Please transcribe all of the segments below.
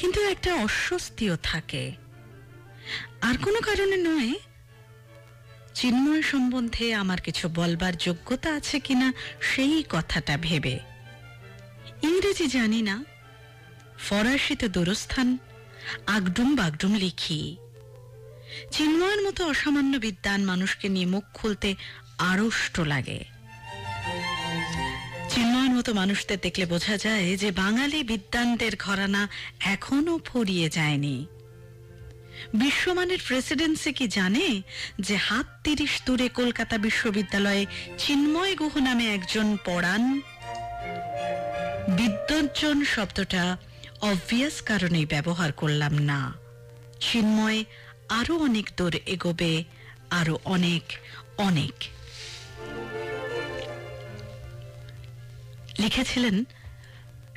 কিন্তু একটা অস্বস্তিও থাকে, আর কোনো কারণে নয়। চিন্ময় সম্বন্ধে আমার কিছু বলবার যোগ্যতা আছে কিনা সেই কথাটা ভেবে। ইংরেজি জানি না, ফরাসিতে দূরস্থান, আগডুম বাগডুম লিখি। চিন্ময়ের মতো অসামান্য বিদ্বান মানুষকে নিয়ে মুখ খুলতে আড়ষ্ট লাগে। চিন্ময়ের মতো মানুষদের দেখলে বোঝা যায় যে বাঙালি বিদ্বানদের ঘরানা এখনো ফুরিয়ে যায়নি। বিশ্বমানের প্রেসিডেন্সি কি জানে যে হাত ৩০ দূরে কলকাতা বিশ্ববিদ্যালয়ে চিন্ময় গুহ নামে একজন পড়ান? বিদ্বজ্জন শব্দটা অবভিয়াস কারণেই ব্যবহার করলাম না। চিন্ময় আরো অনেক দূর এগোবে, আরো অনেক অনেক। লিখেছিলেন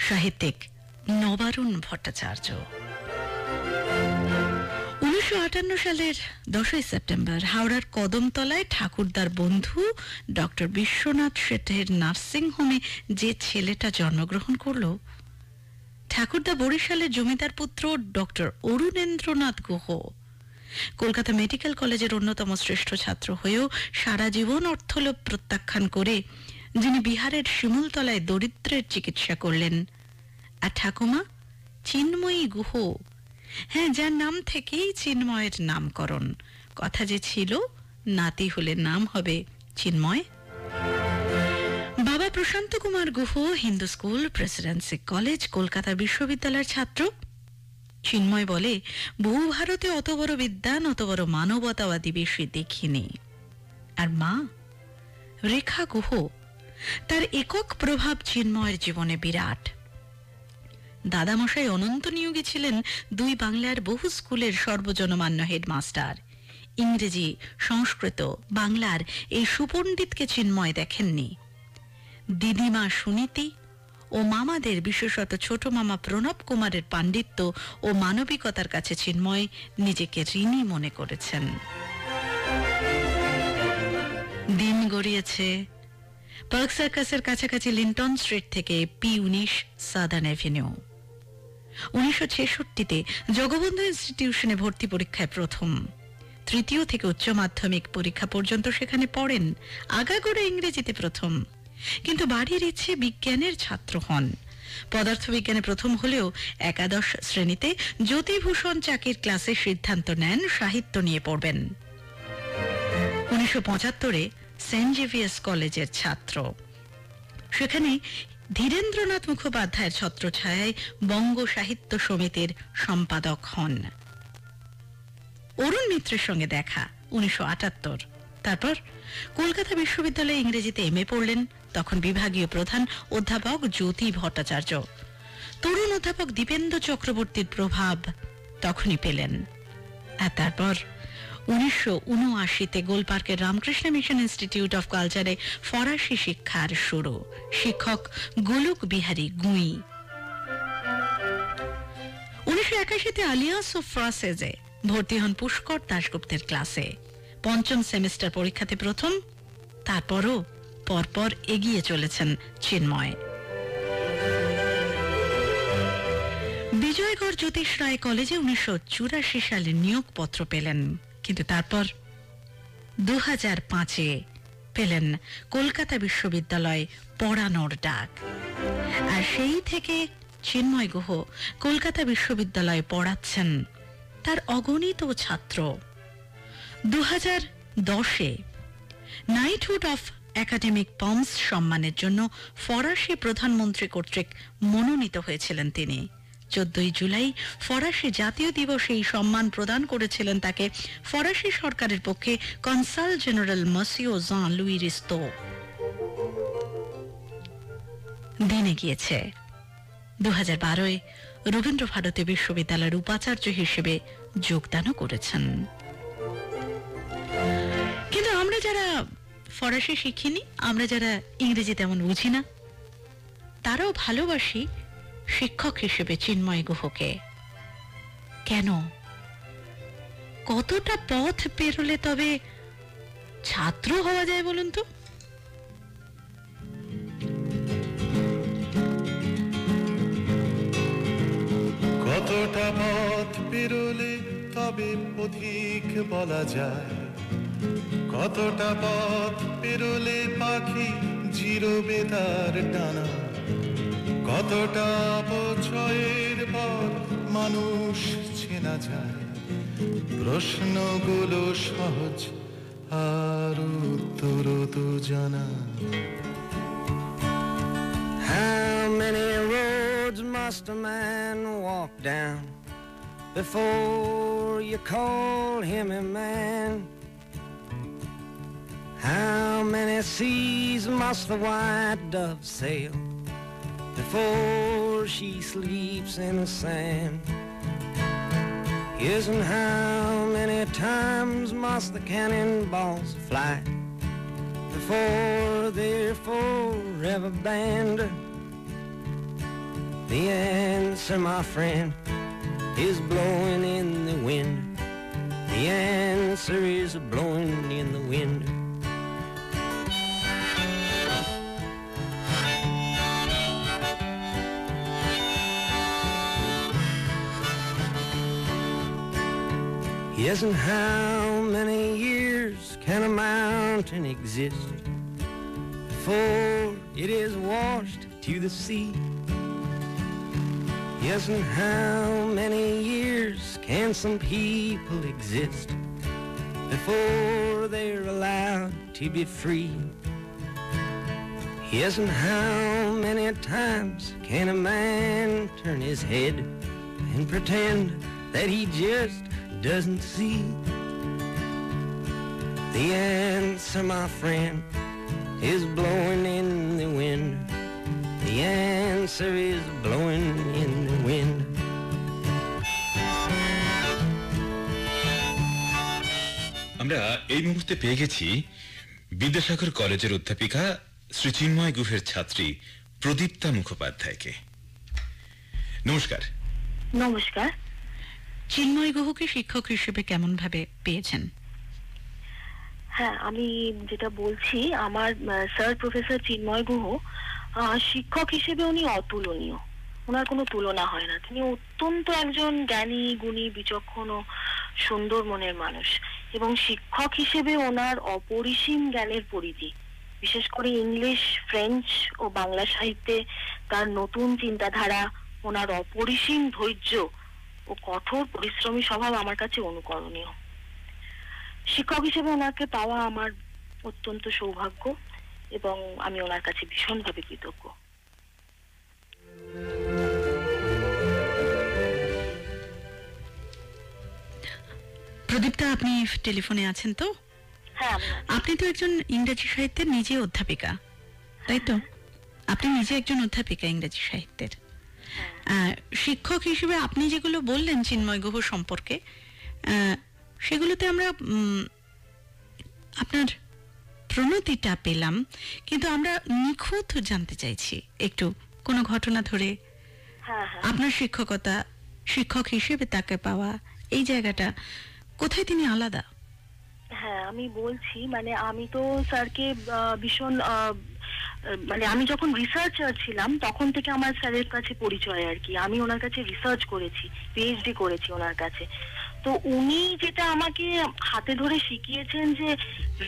সাহিত্যিক নবারুণ ভট্টাচার্য। 1958 সালের 10ই সেপ্টেম্বর হাওড়ার কদমতলায় ঠাকুরদার বন্ধু ডক্টর বিশ্বনাথ শেঠের নার্সিংহোমে যে ছেলেটা জন্মগ্রহণ করল, ঠাকুরদা বরিশালের জমিদার পুত্র ডক্টর অরুণেন্দ্রনাথ গুহ। কলকাতা মেডিকেল কলেজের অন্যতম শ্রেষ্ঠ ছাত্র হয়েও সারা জীবন অর্থলোভ প্রত্যাখ্যান করে যিনি বিহারের শিমুলতলায় দরিদ্রের চিকিৎসা করলেন। আর ঠাকুমা চিন্ময়ী গুহ, হ্যাঁ, যার নাম থেকেই চিন্ময়ের নামকরণ। কথা যে ছিল নাতি হলে নাম হবে চিন্ময়। বাবা Prashanta Kumar Guha Hindu school, Presidency college, Kolkata বিশ্ববিদ্যালয়ের ছাত্র। চিন্ময় বলে, বহু ভারতে অত বড় বিদ্বান, অত বড় মানবতাবাদী বেশি দেখিনি। আর মা রেখা গুহ, তার একক প্রভাব চিন্ময়ের জীবনে বিরাট। দাদামশাই অনন্ত নিয়োগী ছিলেন দুই বাংলার বহু স্কুলের সর্বজনমান্য হেডমাস্টার। ইংরেজি, সংস্কৃত, বাংলার এই সুপণ্ডিতকে চিন্ময় দেখেননি। দিদিমা সুনীতি ও মামাদের, বিশেষত ছোট মামা প্রণব কুমারের পাণ্ডিত্য ও মানবিকতার কাছে চিন্ময় নিজেকে ঋণী মনে করেছেন। দিন গড়িয়েছে। পার্ক সার্কাসের কাছাকাছি লিন্টন স্ট্রিট থেকে P19 সাদার্ন অ্যাভিনিউ। 1966-তে জগবন্ধু ইনস্টিটিউশনে ভর্তি পরীক্ষায় প্রথম। তৃতীয় থেকে উচ্চ মাধ্যমিক পরীক্ষা পর্যন্ত সেখানে পড়েন। আগাগোড়া ইংরেজিতে প্রথম, কিন্তু বাড়ির ইচ্ছে বিজ্ঞানের ছাত্র হন। পদার্থবিজ্ঞানে প্রথম হলেও একাদশ শ্রেণীতে জ্যোতিভূষণ চাকির ক্লাসে সিদ্ধান্ত নেন সাহিত্য নিয়ে পড়বেন। 1975-এ সেন্ট জেভিয়ার্স কলেজের ছাত্র। সেখানে ধীরেন্দ্রনাথ মুখোপাধ্যায়ের ছত্রছায়ায় বঙ্গ সাহিত্য সমিতির সম্পাদক হন। অরুণ মিত্রের সঙ্গে দেখা 1978। তারপর কলকাতা বিশ্ববিদ্যালয়ে ইংরেজিতে MA পড়লেন। তখন বিভাগীয় প্রধান অধ্যাপক জ্যোতি ভট্টাচার্য। তরুণ অধ্যাপক দীপেন্দ্র চক্রবর্তীর প্রভাব তখনই পেলেন। আর তারপর 1979-তে গোলপার্কের রামকৃষ্ণ মিশন ইনস্টিটিউট অফ কালচারে ফরাসি শিক্ষার শুরু। শিক্ষক গোলক বিহারী গুঁই। 1981-তে আলিয়ান্স অফ ফ্রান্সেজে ভর্তি হন পুষ্কর দাশগুপ্তের ক্লাসে। পঞ্চম সেমিস্টার পরীক্ষাতে প্রথম। তারপরও পরপর এগিয়ে চলেছেন চিন্ময়। বিজয়গড় জ্যোতিষ রায় কলেজে 1984 সালে নিয়োগপত্র পেলেন, কিন্তু তারপর 2005-এ পেলেন কলকাতা বিশ্ববিদ্যালয় পড়ানোর ডাক। আর সেই থেকে চিন্ময় গুহ কলকাতা বিশ্ববিদ্যালয়ে পড়াচ্ছেন তার অগণিত ছাত্র। 2010-এ নাইটহুড অফ একাডেমিক পমস সম্মানের জন্য ফরাসি প্রধানমন্ত্রী কর্তৃক মনোনীত হয়েছিলেন তিনি। 14 জুলাই ফরাসি জাতীয় দিবসে এই সম্মান প্রদান করেছিলেন তাকে ফরাসি সরকারের পক্ষে কনসাল জেনারেল মসিও জান লুই রিস্তো। দিনে গিয়েছে 2012-এ রবীন্দ্র ভারতী বিশ্ববিদ্যালয়ের উপাচার্য হিসেবে যোগদানও করেছেন। কিন্তু আমরা যারা ফরাসি শিখিনি, আমরা যারা ইংরেজি তেমন বুঝি না, তারাও ভালোবাসি শিক্ষক হিসেবে চিন্ময় গুহকে। কেন? কতটা পথ পেরোলে তবে ছাত্র হওয়া যায় বলুন তো? কতটা পেরোলে তবে পথিক বলা যায়, কতটা পথ পেরোলে পাখি জিরোবে তার ডানা, কতটা অপচয়ের পর মানুষ চেনা যায়। প্রশ্নগুলো সহজ আর উত্তর তো জানা। How many roads must a man walk down before you call him a man? How many seas must the white dove sail before she sleeps in the sand? Yes, and how many times must the cannonballs fly before they're forever banned? The answer, my friend, is blowing in the wind. The answer is blowing in the wind. Yes, and how many years can a mountain exist before it is washed to the sea? Yes, and how many years can some people exist before they're allowed to be free? Yes, and how many times can a man turn his head and pretend that he just doesn't see? The answer, my friend, is blowing in the wind. The answer is blowing in the wind. আমরা এই মুহূর্তে পেয়ে গেছি বিদ্যাসাগর কলেজের অধ্যাপিকা শ্রী চিন্ময় গুহের ছাত্রী প্রদীপ্তা মুখোপাধ্যায়কে। নমস্কার। নমস্কার। চিন্ময় গুহকে শিক্ষক হিসেবে কেমন ভাবে পেয়েছেন? হ্যাঁ, আমি যেটা বলছি, আমার স্যার প্রফেসর চিন্ময় গুহ শিক্ষক হিসেবে উনি অতুলনীয়, ওনার কোনো তুলনা হয় না। তিনি অত্যন্ত একজন জ্ঞানী, গুণী, বিচক্ষণ ও সুন্দর মনের মানুষ, এবং শিক্ষক হিসেবে ওনার অপরিসীম জ্ঞানের পরিধি, বিশেষ করে ইংলিশ, ফ্রেঞ্চ ও বাংলা সাহিত্যে তার নতুন চিন্তাধারা, ওনার অপরিসীম ধৈর্য ও কঠোর পরিশ্রমী স্বভাব আমার কাছে অনুকরণীয়। শিক্ষক হিসেবে ওনাকে পাওয়া আমার অত্যন্ত সৌভাগ্য, এবং আমি ওনার কাছে ভীষণভাবে কৃতজ্ঞ। প্রদীপ্তা, আপনি টেলিফোনে আছেন তো? হ্যাঁ। আপনি তো একজন ইংরেজি সাহিত্যের নিজে অধ্যাপিকা, তাই তো? আপনি নিজে একজন অধ্যাপিকা ইংরেজি সাহিত্যের। শিক্ষক হিসেবে আপনি যেগুলো বললেন চিন্ময় গুহ সম্পর্কে, সেগুলোতে আমরা আপনার প্রণতিটা পেলাম, কিন্তু আমরা নিখুঁত জানতে চাইছি একটু কোনো ঘটনা ধরে আপনার শিক্ষকতা, শিক্ষক হিসেবে তাকে পাওয়া, এই জায়গাটা কোথায় তিনি আলাদা? হ্যাঁ, আমি বলছি, মানে আমি তো স্যারকে ভীষণ, মানে আমি যখন রিসার্চার ছিলাম তখন থেকে আমার স্যারের কাছে পরিচয় আর কি। আমি ওনার কাছে রিসার্চ করেছি, পিএইচডি করেছি ওনার কাছে। তো উনি যেটা আমাকে হাতে ধরে শিখিয়েছেন যে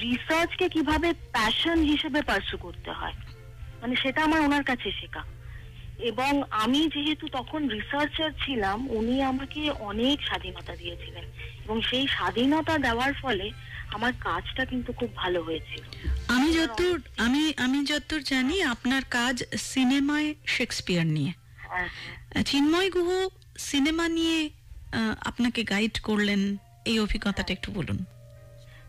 রিসার্চকে কিভাবে প্যাশন হিসেবে পার্সু করতে হয়, মানে সেটা আমার ওনার কাছে শেখা। এবং আমি যেহেতু তখন রিসার্চার ছিলাম, উনি আমাকে অনেক স্বাধীনতা দিয়েছিলেন, এবং সেই স্বাধীনতা দেওয়ার ফলে আমার কাজটা কিন্তু খুব ভালো হয়েছিল। আমি যতদূর জানি আপনার কাজ সিনেমায় শেক্সপিয়ার নিয়ে। চিন্ময় গুহ সিনেমা নিয়ে আপনাকে গাইড করলেন, এই অভিজ্ঞতাটা একটু বলুন।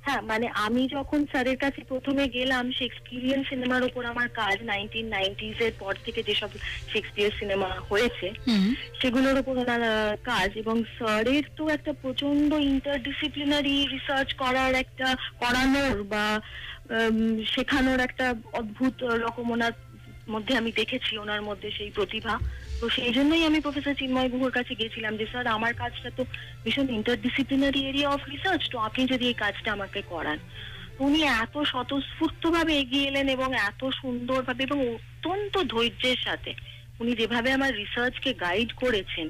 হ্যাঁ, মানে আমি যখন স্যারের কাছে প্রথমে গেলাম, শেক্সপিয়ারিয়ান সিনেমার উপর আমার কাজ 1990s এর পর থেকে যেসব শেক্সপিয়ার সিনেমা হয়েছে সেগুলোর উপর ওনার কাজ, এবং স্যারের তো একটা প্রচন্ড ইন্টারডিসিপ্লিনারি রিসার্চ করার একটা, করানোর বা শেখানোর একটা অদ্ভুত রকম ওনার মধ্যে আমি দেখেছি, ওনার মধ্যে সেই প্রতিভা। তো সেই জন্যই আমি প্রফেসর চিন্ময় গুহর কাছে গেছিলাম যে স্যার, আমার কাজটা তো ভীষণ ইন্টারডিসিপ্লিনারি এরিয়া অফ রিসার্চ, তো আপনি যদি এই কাজটা আমাকে করান। উনি এত স্বতঃস্ফূর্ত ভাবে এগিয়ে এলেন, এবং এত সুন্দরভাবে এবং অত্যন্ত ধৈর্যের সাথে উনি যেভাবে আমার রিসার্চকে গাইড করেছেন,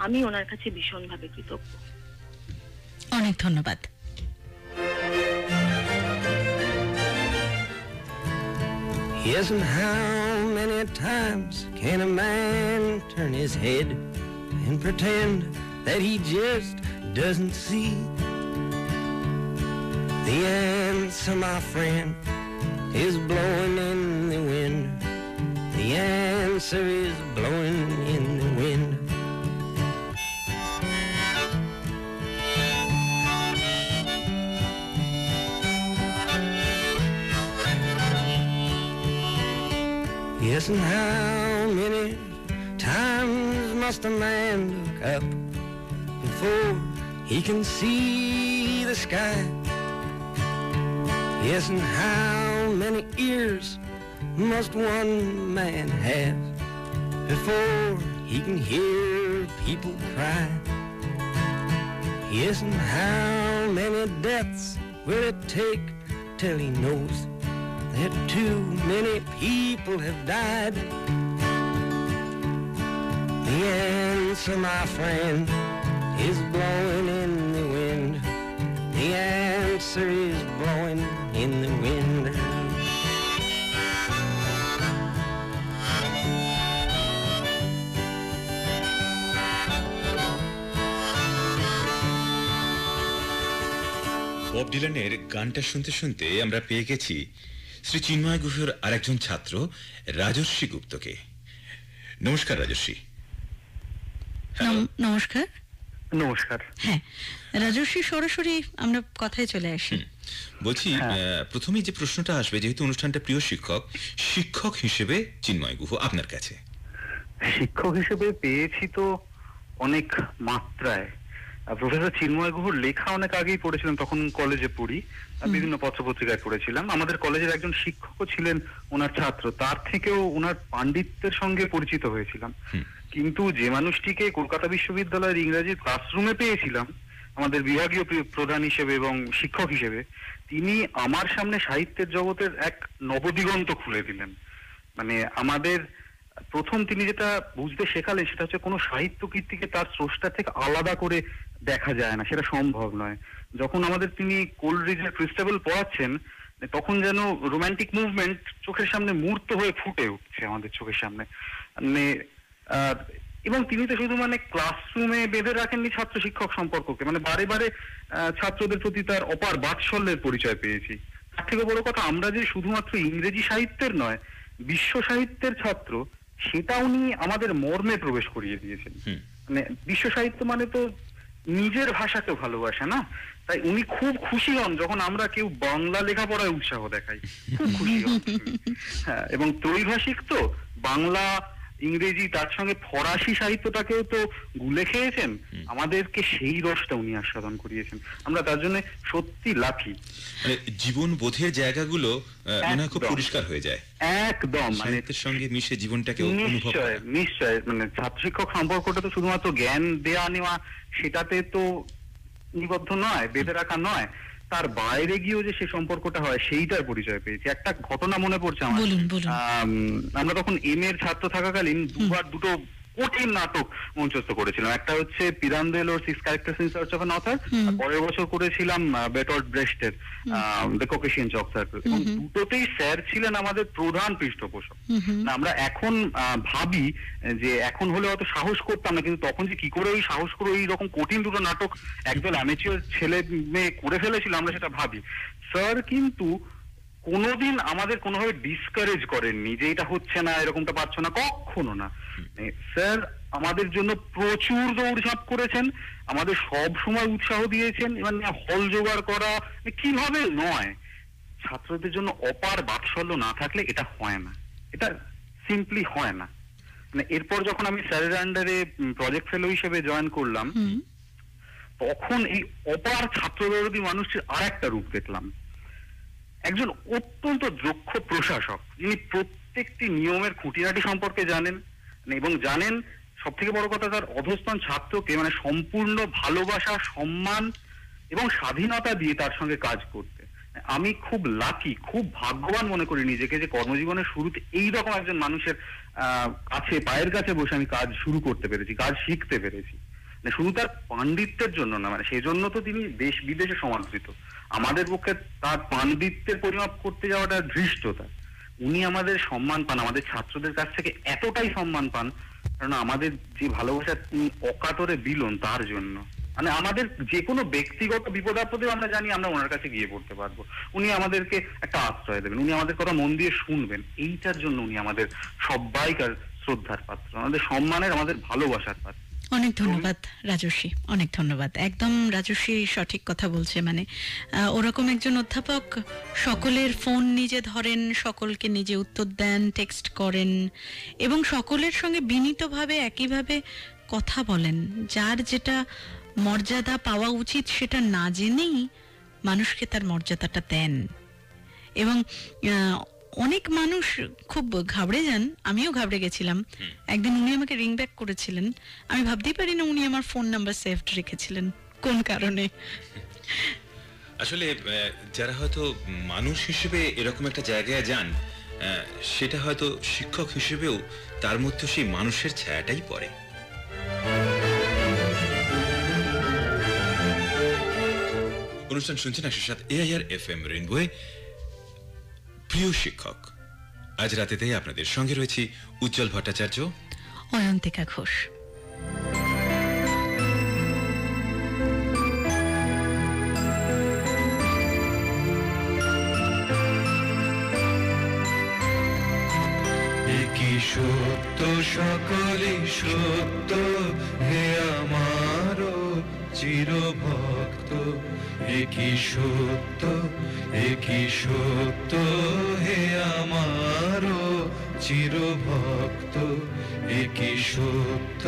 আমি ওনার কাছে ভীষণভাবে কৃতজ্ঞ। অনেক ধন্যবাদ। Yes, and how many times can a man turn his head and pretend that he just doesn't see? The answer, my friend, is blowing in the wind. The answer is blowing in the wind. Yes, and how many times must a man look up before he can see the sky? Yes, and how many ears must one man have before he can hear people cry? Yes, and how many deaths will it take till he knows that too many people have died? The answer, my friend, is blowing in the wind. The answer is blowing in the wind. Bob ডিলানের গানটা শুনতে শুনতে আমরা পেয়ে গেছি শ্রী চিন্ময় গুহের আরেকজন ছাত্র রাজর্ষি গুপ্তকে। নমস্কার রাজর্ষি। নমস্কার। নমস্কার। হ্যাঁ, রাজর্ষি, সরাসরি আমরা কথায় চলে আসি। বলছি, প্রথমে যে প্রশ্নটা আসবে, যেহেতু অনুষ্ঠানটা প্রিয় শিক্ষক হিসেবে চিন্ময় গুহ আপনার কাছে। শিক্ষক হিসেবে পেয়েছি তো অনেক মাত্রায়। প্রফেসর চিন্ময় গুহর লেখা অনেক আগেই পড়েছিলাম, তখন কলেজে পড়ি, বিভিন্ন পত্রপত্রিকায় পড়েছিলাম। আমাদের কলেজের একজন শিক্ষকও ছিলেন ওনার ছাত্র, তার থেকেও ওনার পাণ্ডিত্যের সঙ্গে পরিচিত হয়েছিলাম। কিন্তু যে মানুষটিকে কলকাতা বিশ্ববিদ্যালয়ের ইংরেজি ক্লাসরুমে পেয়েছিলাম আমাদের বিভাগীয় প্রধান হিসেবে এবং শিক্ষক হিসেবে, তিনি আমার সামনে সাহিত্যের জগতের এক নবদিগন্ত খুলে দিলেন। মানে আমাদের প্রথম তিনি যেটা বুঝতে শেখালেন সেটা হচ্ছে কোনো সাহিত্য কীর্তিকে তার স্রষ্টা থেকে আলাদা করে দেখা যায় না, সেটা সম্ভব নয়। যখন আমাদের তিনি কোলরিজের ক্রিস্টাবেল পড়াচ্ছেন, তখন যেন রোমান্টিক মুভমেন্ট চোখের সামনে মূর্ত হয়ে ফুটে উঠছে আমাদের চোখের সামনে। মানে এবং তিনি তো শুধু মানে ক্লাসরুমে বেঁধে রাখেননি ছাত্র শিক্ষক সম্পর্ককে, মানে বারে বারে ছাত্রদের প্রতি তার অপার বাৎসল্যের পরিচয় পেয়েছি। তার থেকে বড় কথা, আমরা যে শুধুমাত্র ইংরেজি সাহিত্যের নয়, বিশ্ব সাহিত্যের ছাত্র, সেটা উনি আমাদের মর্মে প্রবেশ করিয়ে দিয়েছেন। মানে বিশ্ব সাহিত্য মানে তো নিজের ভাষাকে ভালোবাসে না, তাই উনি খুব খুশি হন যখন আমরা কেউ বাংলা লেখাপড়ায় উৎসাহ দেখাই, খুব খুশি হন। হ্যাঁ, এবং ত্রৈভাষিক তো বাংলা, ইংরেজি, তার সঙ্গে ফরাসি সাহিত্যটাকেও তো গুলে খেয়েছেন। আমাদেরকে সেই রসটা উনি আস্বাদন করিয়েছেন, আমরা তার জন্য সত্যি লাকি। জীবন বোধের জায়গাগুলো মনে খুব পরিষ্কার হয়ে যায় একদম, মানে সঙ্গে মিশে জীবনটাকে নিশ্চয় নিশ্চয়। মানে ছাত্র শিক্ষক সম্পর্কটা তো শুধুমাত্র জ্ঞান দেওয়া নেওয়া সেটাতে তো নিবদ্ধ নয়, বেঁধে রাখা নয়, তার বাইরে গিয়েও যে সে সম্পর্কটা হয় সেইটার পরিচয় পেয়েছি। একটা ঘটনা মনে পড়ছে আমার। আমরা তখন এম.এর ছাত্র থাকাকালীন দুটো কঠিন নাটক মঞ্চস্থ করেছিলাম। একটা হচ্ছে পিরান্দেল ওর 6 characters in search of an author, আর পরের বছর করেছিলাম বেটল্ট ব্রেস্টের দ্য ককেশিয়ান চক সার্কেল। এবং দুটোতেই স্যার ছিলেন আমাদের প্রধান পৃষ্ঠপোষক। আমরা এখন ভাবি যে এখন হলে হয়তো সাহস করতাম না, কিন্তু তখন যে কি করে ওই সাহস করে ওই রকম কঠিন দুটো নাটক একদল অ্যামেচিওর ছেলে মেয়ে করে ফেলেছিল আমরা সেটা ভাবি। স্যার কিন্তু কোনোদিন আমাদের কোনোভাবে ডিসকারেজ করেননি যে এটা হচ্ছে না, এরকমটা পারছো না, কখনো না। স্যার আমাদের জন্য প্রচুর দৌড়ঝাঁপ করেছেন, আমাদের সব সময় উৎসাহ দিয়েছেন। এবার হল জোগাড় করা কিভাবে নয়, ছাত্রদের জন্য অপার বাৎসল্য না থাকলে এটা হয় না, এটা সিম্পলি হয় না। মানে এরপর যখন আমি স্যারের আন্ডারে প্রজেক্ট ফেলো হিসেবে জয়েন করলাম, তখন এই অপার ছাত্রদরদী মানুষটির আর একটা রূপ দেখলাম। একজন অত্যন্ত দক্ষ প্রশাসক, যিনি প্রত্যেকটি নিয়মের খুঁটিনাটি সম্পর্কে জানেন এবং জানেন সব থেকে বড় কথা তার অধস্তন ছাত্রকে মানে সম্পূর্ণ ভালোবাসা, সম্মান এবং স্বাধীনতা দিয়ে তার সঙ্গে কাজ করতে। আমি খুব লাকি, খুব ভাগ্যবান মনে করি নিজেকে যে কর্মজীবনের শুরুতে এইরকম একজন মানুষের কাছে, পায়ের কাছে বসে আমি কাজ শুরু করতে পেরেছি, কাজ শিখতে পেরেছি। মানে শুধু তার পাণ্ডিত্যের জন্য না, মানে সেই জন্য তো তিনি দেশ বিদেশে সমাদৃত। আমাদের পক্ষে তার পাণ্ডিত্যের পরিমাপ করতে যাওয়াটা ধৃষ্টতা। উনি আমাদের সম্মান পান, আমাদের ছাত্রদের কাছ থেকে এতটাই সম্মান পান, কারণ আমাদের যে ভালোবাসা তিনি অকাতরে দিলেন তার জন্য। মানে আমাদের যে কোনো ব্যক্তিগত বিপদ আপদে আমরা জানি আমরা ওনার কাছে গিয়ে পড়তে পারবো, উনি আমাদেরকে একটা আশ্রয় দেবেন, উনি আমাদের কথা মন দিয়ে শুনবেন। এইটার জন্য উনি আমাদের সবাইকার শ্রদ্ধার পাত্র, আমাদের সম্মানের, আমাদের ভালোবাসার পাত্র। অনেক ধন্যবাদ রাজস্বী, অনেক ধন্যবাদ। একদম রাজস্বী সঠিক কথা বলছে। মানে ওরকম একজন অধ্যাপক সকলের ফোন নিজে ধরেন, সকলকে নিজে উত্তর দেন, টেক্সট করেন এবং সকলের সঙ্গে বিনীতভাবে একইভাবে কথা বলেন। যার যেটা মর্যাদা পাওয়া উচিত সেটা না জেনেই মানুষকে তার মর্যাদাটা দেন। এবং অনেক মানুষ খুব ঘাবড়ে যান, আমিও ঘাবড়ে গেছিলাম। একদিন উনি আমাকে রিং ব্যাক করেছিলেন, আমি ভাবতেই পারি না উনি আমার ফোন নাম্বার সেভড রেখেছিলেন, কোন কারণে। আসলে যারা হয়তো মানুষ হিসেবে এরকম একটা জায়গায় যান, সেটা হয়তো শিক্ষক হিসেবেও তার মধ্যে সেই মানুষের ছায়াটাই পড়ে। অনুষ্ঠান শুনছেন 107 AIR FM রেইনবোয়ে। প্রিয় শিক্ষক, আজ রাতেতে আপনাদের সঙ্গে রয়েছি উজ্জ্বল ভট্টাচার্য, অয়ন্তিকা ঘোষ। কি সত্য সকলে সত্য, হে আমার চিরভক্ত। একই সত্য, একই সত্য, হে আমার চিরভক্ত। একই সত্য।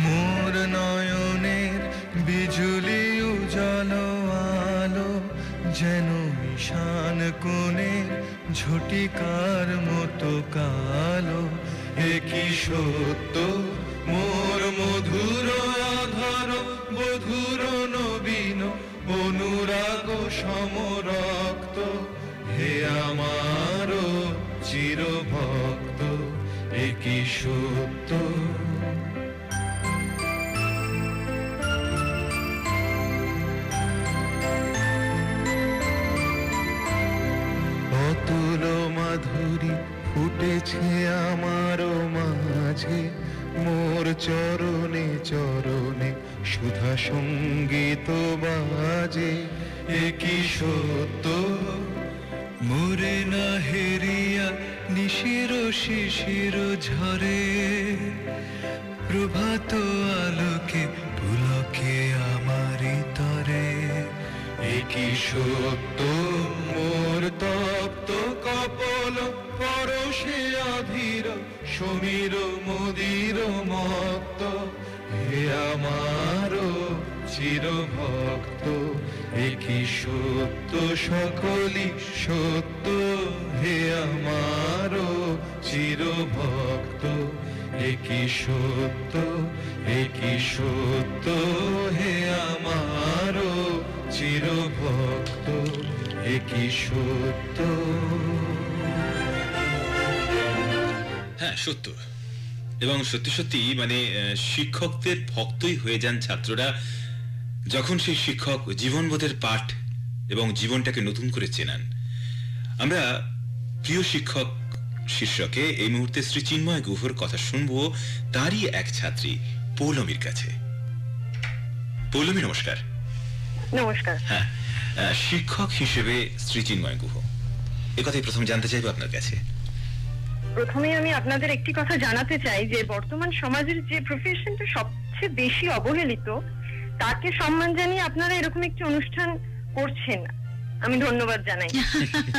মোর নয়নের বিজুলি উজালো আলো, যেন ঈশান কোণের ঝটিকার মতো কালো। একই সত্য, মোর মধুর আধার বধুর নবীন অনুরাগ সমরক্ত। হে আমার চিরভক্ত। একই সত্য। অতুল মাধুরী ফুটেছে আমার মাঝে, মোর চরণে চরণে সুধা সঙ্গীত বাজে। একই সত্য, মোরে না হেরিয়া নিশির শিশির ঝরে, প্রভাত আলোকে পুলকে আমারি তরে। একই সত্য, মোর তপ্ত কপল পরশে অধীর সমীর মদির মত্ত। হে আমার চিরভক্ত। একই সত্য, সকলই সত্য, হে আমার চিরভক্ত। একই সত্য, একই সত্য, হে আমার চিরভক্ত। একই সত্য। হ্যাঁ, সত্য। এবং সত্যি সত্যি মানে শিক্ষকদের ভক্তই হয়ে যান ছাত্ররা যখন সেই শিক্ষক জীবনবোধের পাঠ এবং জীবনটাকে নতুন করে চেনান। আমরা প্রিয় শিক্ষক শীর্ষকে এই মুহূর্তে শ্রী চিন্ময় গুহর কথা শুনবো তারই এক ছাত্রী পৌলমীর কাছে। পৌলমী, নমস্কার। নমস্কার। হ্যাঁ, শিক্ষক হিসেবে শ্রী চিন্ময় গুহ, এ কথাই প্রথম জানতে চাইবো আপনার কাছে। প্রথমে আমি আপনাদের একটি কথা জানাতে চাই যে বর্তমান সমাজের যে প্রফেশনটা সবচেয়ে বেশি অবহেলিত, তাকে সম্মান জানিয়ে আপনারা এরকম একটি অনুষ্ঠান করছেন, আমি ধন্যবাদ জানাই।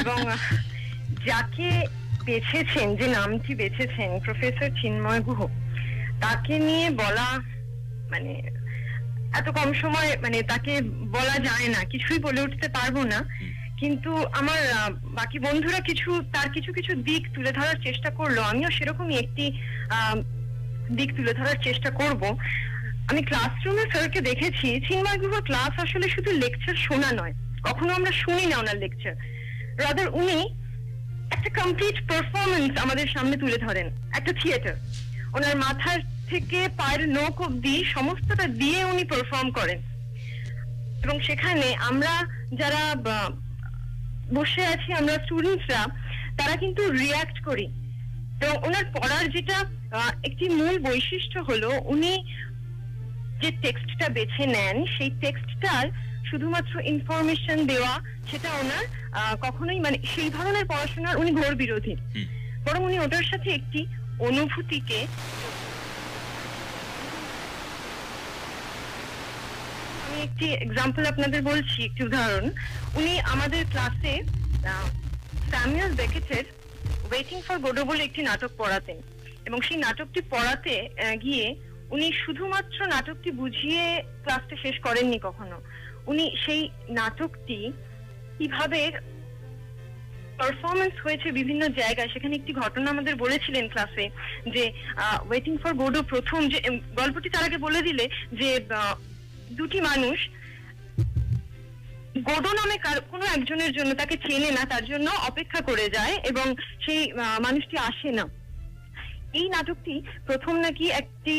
এবং যাকে বেছেছেন, যে নামটি বেছেছেন প্রফেসর চিন্ময় গুহ, তাকে নিয়ে বলা মানে এত কম সময়, মানে তাকে বলা যায় না, কিছুই বলে উঠতে পারবো না। কিন্তু আমার বাকি বন্ধুরা তার কিছু কিছু দিক তুলে ধরার চেষ্টা করলো, আমিও সেরকমই একটি দিক তুলে ধরার চেষ্টা করব। আমি ক্লাসরুমে স্যারকে দেখেছি, চিন্ময় গুহর ক্লাস আসলে শুধু লেকচার শোনা নয়, কখনো আমরা শুনি না ওনার লেকচার। রাদার উনি একটা কমপ্লিট পারফরমেন্স আমাদের সামনে তুলে ধরেন, একটা থিয়েটার। ওনার মাথার থেকে পায়ের নখ অব্দি সমস্তটা দিয়ে উনি পারফর্ম করেন, এবং সেখানে আমরা যারা বসে আছি, আমরা স্টুডেন্টসরা, তারা কিন্তু রিয়াক্ট করি। এবং ওনার পড়ার যেটা একটি মূল বৈশিষ্ট্য হলো, উনি যে টেক্সটটা বেছে নেন, সেই টেক্সটটার শুধুমাত্র ইনফরমেশন দেওয়া, সেটা ওনার কখনোই, মানে সেই ধরনের পড়াশোনার উনি ঘোর বিরোধী। বরং উনি ওটার সাথে একটি অনুভূতিকে, আমি একটি এক্সাম্পল আপনাদের বলছি, একটি উদাহরণ। উনি আমাদের ক্লাসে স্যামুয়েল বেকেটের ওয়েটিং ফর গোডো বলে একটি নাটক পড়াতেন, এবং সেই নাটকটি পড়াতে গিয়ে উনি শুধুমাত্র নাটকটি বুঝিয়ে ক্লাসটা শেষ করেননি কখনো। উনি সেই নাটকটি কিভাবে পারফরমেন্স হয়েছে বিভিন্ন জায়গায়, সেখানে একটি ঘটনা আমাদের বলেছিলেন ক্লাসে, যে ওয়েটিং ফর গোডো প্রথম যে গল্পটি, তার আগে বলে দিলে যে দুটি মানুষ গোডো নামে কোনো একজনের জন্য, তাকে চেনে না, তার জন্য অপেক্ষা করে যায়, এবং সেই মানুষটি আসে না। এই নাটকটি প্রথম নাকি একটি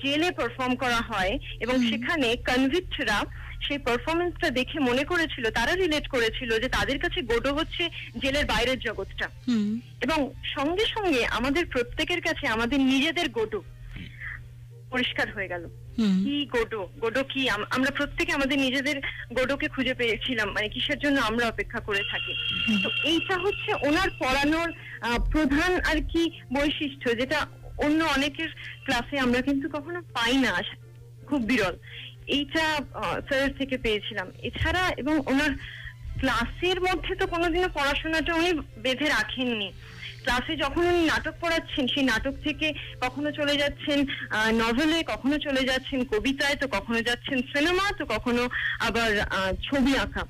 জেলে পারফর্ম করা হয়, এবং সেখানে কনভিক্টরা সেই পারফরমেন্সটা দেখে মনে করেছিল, তারা রিলেট করেছিল যে তাদের কাছে গোডো হচ্ছে জেলের বাইরের জগৎটা। এবং সঙ্গে সঙ্গে আমাদের প্রত্যেকের কাছে আমাদের নিজেদের গোডো পরিষ্কার হয়ে গেল। কি গোডো, গোডো কি, আমরা প্রত্যেকে আমাদের নিজেদের গোডোকে খুঁজে পেয়েছিলাম, মানে কিসের জন্য আমরা অপেক্ষা করে থাকি। তো এইটা হচ্ছে ওনার পড়ানোর প্রধান আর কি বৈশিষ্ট্য, যেটা অন্য অনেকের ক্লাসে আমরা কিন্তু কখনো পাই না, খুব বিরল। এইটা স্যারের থেকে পেয়েছিলাম। এছাড়া এবং ওনার ক্লাসের মধ্যে তো কোনোদিনও পড়াশোনাটা উনি বেঁধে রাখেননি। ক্লাসে যখন উনি নাটক পড়াচ্ছেন, সেই নাটক থেকে কখনো চলে যাচ্ছেন নভেলে, কখনো চলে যাচ্ছেন কবিতায়, তো কখনো যাচ্ছেন সিনেমা, তো কখনো আবার ছবি আঁকা।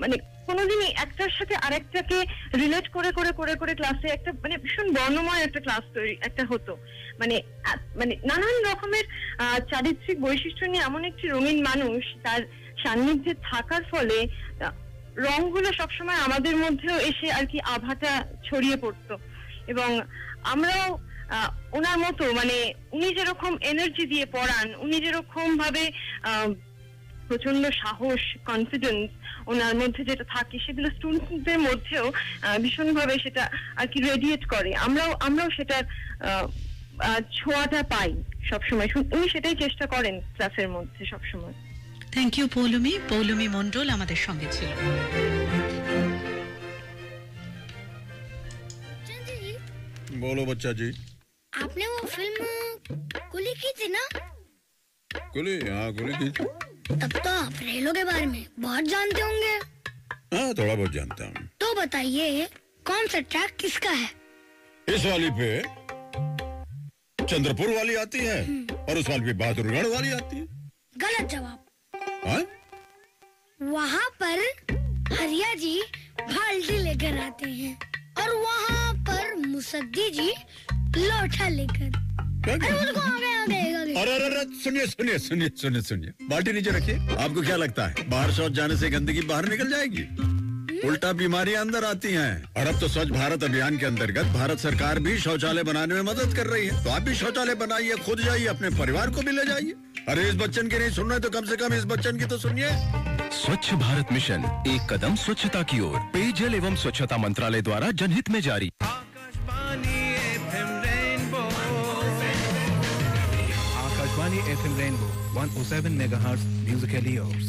মানে কোনোদিনই একটার সাথে আরেকটাকে রিলেট করে করে করে করে ক্লাসে একটা, মানে ভীষণ বর্ণময় একটা ক্লাস তৈরি একটা হতো। মানে নানান রকমের চারিত্রিক বৈশিষ্ট্য নিয়ে এমন একটি রঙিন মানুষ, তার সান্নিধ্যে থাকার ফলে রংগুলো সবসময় আমাদের মধ্যেও এসে আর কি আভাটা ছড়িয়ে পড়তো। এবং আমরাও ওনার মতো, মানে উনি যেরকম এনার্জি দিয়ে পড়ান, উনি যেরকম ভাবে প্রচন্ড সাহস, কনফিডেন্স ওনার মধ্যে যেটা থাকে, সেগুলো স্টুডেন্টদের মধ্যেও ভীষণভাবে সেটা আর কি রেডিয়েট করে। আমরাও সেটার ছোঁয়াটা পাই সবসময়। উনি সেটাই চেষ্টা করেন ক্লাসের মধ্যে সবসময়। Thank you Poulami. পৌলমী মণ্ডল আমাদের সঙ্গে ছিল। बोलो बच्चा जी। आपने वो फिल्म कुली की थी ना? कुली? हाँ कुली की थी। तब तो आप रेलों के बारे में बहुत जानते होंगे। हाँ थोड़ा बहुत जानता हूँ। तो बताइए कौन सा ट्रैक किसका है? इस वाली पे चंद्रपुर वाली आती है और उस वाली पे बहादुरगढ़ वाली आती है। गलत जवाब। हाँ? वहाँ पर हरिया जी बाल्टी लेकर आते हैं और वहाँ पर मुसद्दी जी लोटा लेकर। अरे अरे सुनिए सुनिए सुनिए सुनिए सुनिए, बाल्टी नीचे रखिए। आपको क्या लगता है बाहर शौच जाने से गंदगी बाहर निकल जाएगी? उल्टा बीमारियां अंदर आती हैं। और अब तो स्वच्छ भारत अभियान के अंतर्गत भारत सरकार भी शौचालय बनाने में मदद कर रही है। तो आप भी शौचालय बनाइए, खुद जाइए, अपने परिवार को भी ले जाइए। अरे इस बच्चन की नहीं सुन रहे तो कम से कम इस बच्चन की तो सुनिए। स्वच्छ भारत मिशन, एक कदम स्वच्छता की ओर। पेयजल एवं स्वच्छता मंत्रालय द्वारा जनहित में जारी। Akashvani FM rainbow 107 megahertz Musically yours.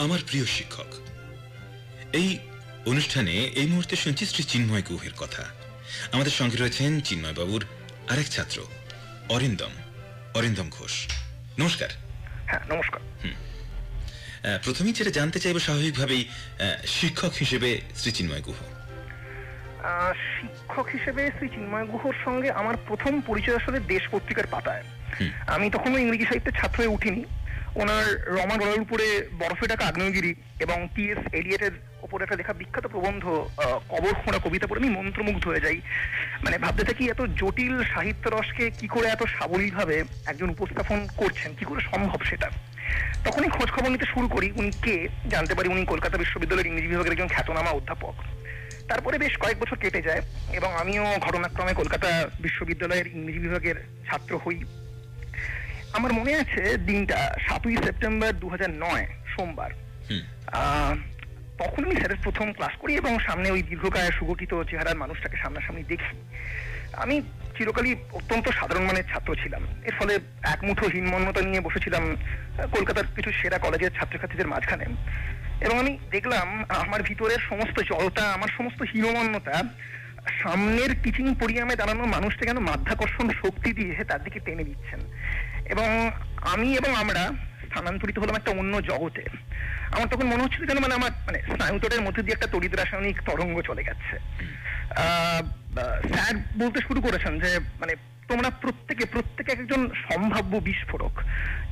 আমার প্রিয় শিক্ষক, এই অনুষ্ঠানে এই মুহূর্তে শুনছি শ্রী চিন্ময় গুহের কথা। আমাদের সঙ্গে রয়েছেন চিন্ময় বাবুর আরেক ছাত্র অরিন্দম ঘোষ। নমস্কার। হ্যাঁ নমস্কার। প্রথমেই যেটা জানতে চাইব স্বাভাবিকভাবেই, শিক্ষক হিসেবে শ্রী চিন্ময় গুহ। শিক্ষক হিসেবে শ্রী চিন্ময় গুহর সঙ্গে আমার প্রথম পরিচয় আসলে দেশ পত্রিকার পাতায়। আমি তখনও ইংরেজি সাহিত্যের ছাত্র হয়ে উঠিনি। ওনার রমা গলার উপরে বরফে ঢাকা আগ্নেয়গিরি এবং টি.এস. এলিয়টের ওপরে একটা লেখা বিখ্যাত প্রবন্ধ কবর খোঁড়া কবিতা পড়ে আমি মন্ত্রমুগ্ধ হয়ে যাই। মানে ভাবতে থাকি এত জটিল সাহিত্য রসকে কি করে এত সাবলীলভাবে একজন উপস্থাপন করছেন, কি করে সম্ভব সেটা। তখনই খোঁজ খবর নিতে শুরু করি উনি কে, জানতে পারি উনি কলকাতা বিশ্ববিদ্যালয়ের ইংরেজি বিভাগের একজন খ্যাতনামা অধ্যাপক। তারপরে বেশ কয়েক বছর কেটে যায় এবং আমিও ঘটনাক্রমে কলকাতা বিশ্ববিদ্যালয়ের ইংরেজি বিভাগের ছাত্র হই। আমার মনে আছে দিনটা 7ই সেপ্টেম্বর 2009 সোমবার। তখন আমি স্যারের প্রথম ক্লাস করি এবং সামনে ওই দীর্ঘকায় সুগঠিত চেহারার মানুষটাকে সামনাসামনি দেখি। আমি চিরকালই অত্যন্ত সাধারণ মানের ছাত্র ছিলাম, এর ফলে এক মুঠো হীনমন্যতা নিয়ে বসেছিলাম কলকাতার কিছু সেরা কলেজের ছাত্রছাত্রীদের মাঝখানে। এবং আমি দেখলাম আমার ভিতরের সমস্ত জড়তা, আমার সমস্ত হীনমন্যতা সামনের টিচিং পরিয়ামে দাঁড়ানো মানুষটা যেন মাধ্যাকর্ষণ শক্তি দিয়ে তার দিকে টেনে দিচ্ছেন। এবং আমি এবং আমরা স্থানান্তরিত হলাম একটা অন্য জগতে। আমার তখন মনে হচ্ছিল যেন আমার স্নায়ুতটের মধ্যে দিয়ে একটা তড়িৎ রাসায়নিক তরঙ্গ চলে যাচ্ছে। স্যার বলতে শুরু করেছেন যে তোমরা প্রত্যেকে একজন সম্ভাব্য বিস্ফোরক,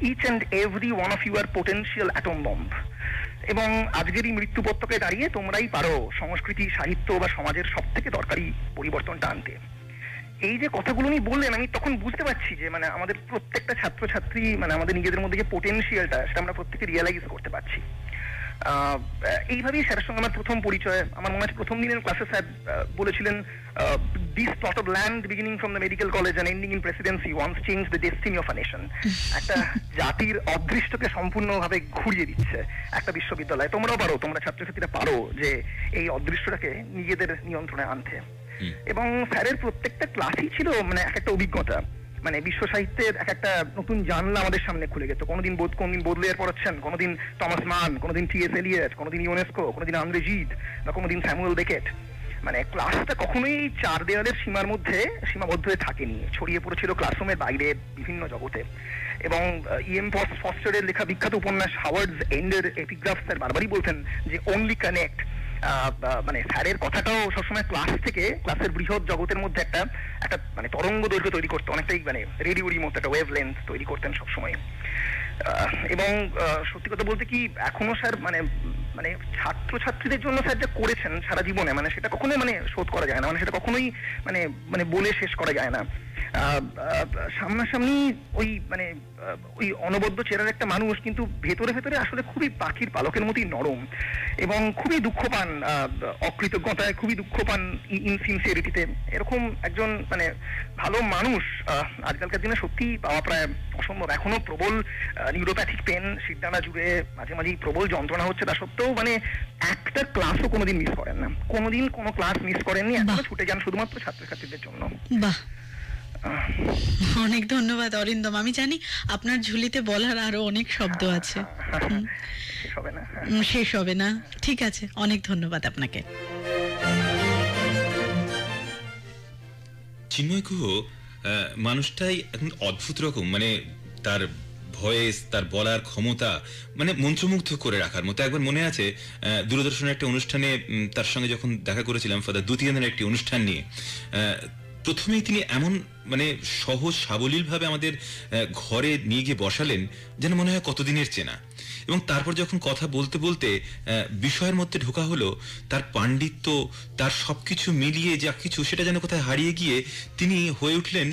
each and every one of you are potential atom bomb. এবং আজকের এই মৃত্যু উপত্যকায় দাঁড়িয়ে তোমরাই পারো সংস্কৃতি, সাহিত্য বা সমাজের সব থেকে দরকারি পরিবর্তনটা আনতে। এই যে কথাগুলো উনি বললেন, আমি তখন বুঝতে পারছি যে আমাদের প্রত্যেকটা ছাত্রছাত্রী আমাদের নিজেদের মধ্যে যে পোটেনশিয়ালটা, সেটা আমরা প্রত্যেকে রিয়েলাইজ করতে পারছি। এইভাবেই স্যারের সঙ্গে আমার প্রথম পরিচয়। আমার মনে আছে প্রথম দিনের ক্লাসে স্যার বলেছিলেন, this plot of land beginning from the medical college and ending in presidency once change the destiny of a nation. একটা জাতির অদৃষ্টকে সম্পূর্ণভাবে ঘুরিয়ে দিচ্ছে একটা বিশ্ববিদ্যালয়। তোমরাও পারো, তোমরা ছাত্রছাত্রীরা পারো যে এই অদৃষ্টটাকে নিজেদের নিয়ন্ত্রণে আনতে। এবং স্যারের প্রত্যেকটা ক্লাসই ছিল এক একটা অভিজ্ঞতা। বিশ্ব সাহিত্যের এক একটা নতুন জানলা আমাদের সামনে খুলে গেছে। কোনোদিন বোদলেয়ার পড়াচ্ছেন, কোনোদিন টমাস মান, কোনোদিন টি.এস. এলিয়ট, কোনোদিন ইউনেস্কো, কোনোদিন আন্দ্রে জিদ বা কোনোদিন স্যামুয়েল বেকেট। ক্লাসটা কখনোই 4 দেওয়ালের সীমার মধ্যে সীমাবদ্ধ হয়ে থাকেনি, ছড়িয়ে পড়েছিল ক্লাসরুমের বাইরে বিভিন্ন জগতে। এবং E.M. ফস্টারের লেখা বিখ্যাত উপন্যাস হাওয়ার্ডস এন্ডের এপিগ্রাফ স্যার বারবারই বলতেন যে অনলি কানেক্ট। স্যারের কথাটাও সবসময় ক্লাস থেকে ক্লাসের বৃহৎ জগতের মধ্যে একটা তরঙ্গ দৈর্ঘ্য তৈরি করতে, অনেকটাই রেডিওর মতো একটা ওয়েভ লেন্থ তৈরি করতেন সবসময়। এবং সত্যি কথা বলতে কি, এখনো স্যার ছাত্রছাত্রীদের জন্য স্যার যা করেছেন সারা জীবনে, সেটা কখনোই শোধ করা যায় না, সেটা কখনোই বলে শেষ করা যায় না। সামনাসামনি ওই অনবদ্য চেহারার একটা মানুষ, কিন্তু ভেতরে ভেতরে আসলে খুবই পাখির পালকের মতোই নরম এবং খুবই দুঃখ পান অকৃতজ্ঞতায়, খুবই দুঃখ পান ইনসিনসিয়ারিটিতে। এরকম একজন ভালো মানুষ আজকালকার দিনে সত্যি পাওয়া প্রায় অসম্ভব। এখনো প্রবল নিউরোপ্যাথিক পেন, শিরদাঁড়া জুড়ে মাঝে মাঝেই প্রবল যন্ত্রণা হচ্ছে, তা সত্ত্বেও একটা ক্লাসও কোনোদিন মিস করেন না, কোনোদিন কোনো ক্লাস মিস করেননি, এখনো ছুটে যান শুধুমাত্র ছাত্রছাত্রীদের জন্য। বাহ, অনেক ধন্যবাদ অরিন্দম। আমি জানি আপনার ঝুলিতে বলার আরো অনেক শব্দ আছে, শেষ হবে না। ঠিক আছে, অনেক ধন্যবাদ আপনাকে। চিন্ময় গুহ মানুষটাই এখন অদ্ভুত রকম, তার ভয়েস, তার বলার ক্ষমতা মন্ত্রমুগ্ধ করে রাখার মতো। একবার মনে আছে দূরদর্শনের একটা অনুষ্ঠানে তার সঙ্গে যখন দেখা করেছিলাম, ফাদার দ্বিতীয়নের একটি অনুষ্ঠান নিয়ে, প্রথমেই তিনি এমন সহজ সাবলীল ভাবে আমাদের ঘরে নিয়ে গিয়ে বসালেন যেন মনে হয় কতদিনের চেনা। এবং তারপর যখন কথা বলতে বলতে বিষয়ের মধ্যে ঢোকা হলো, তার পাণ্ডিত্য, তার সবকিছু মিলিয়ে যা কিছু, সেটা যেন কোথায় হারিয়ে গিয়ে তিনি হয়ে উঠলেন